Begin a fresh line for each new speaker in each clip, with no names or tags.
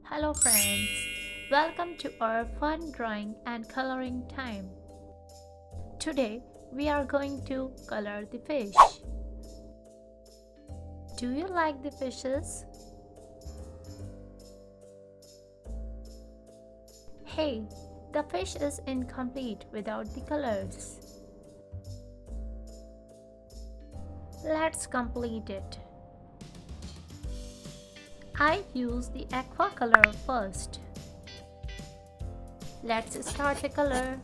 Hello friends, welcome to our fun drawing and coloring time. Today we are going to color the fish. Do you like the fishes? Hey, the fish is incomplete without the colors. Let's complete it. I use the aqua color first. Let's start the color.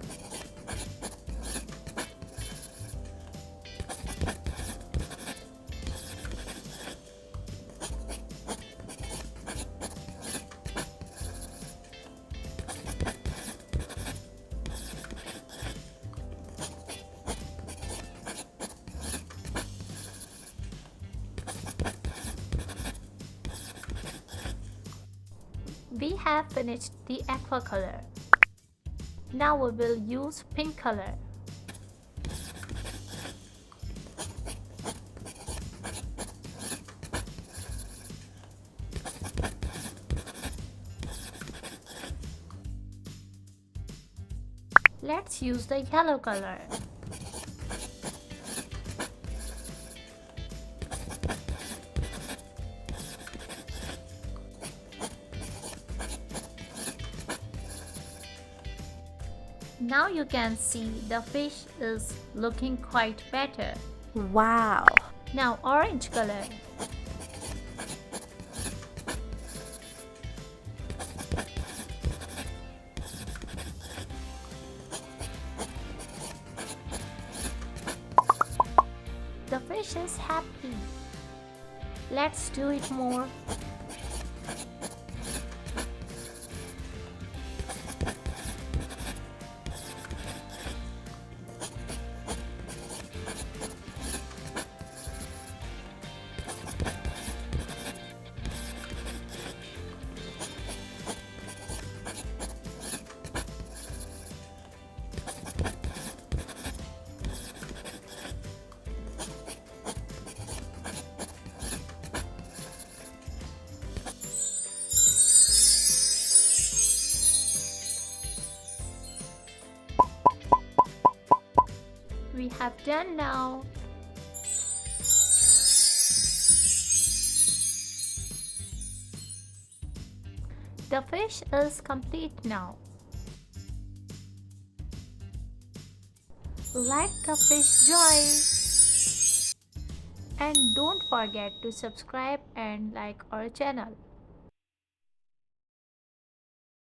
We have finished the aqua color. Now we will use pink color. Let's use the yellow color. Now you can see the fish is looking quite better.
Wow!
Now orange color. The fish is happy. Let's do it more. We have done now. The fish is complete now. Like the fish joy. And don't forget to subscribe and like our channel.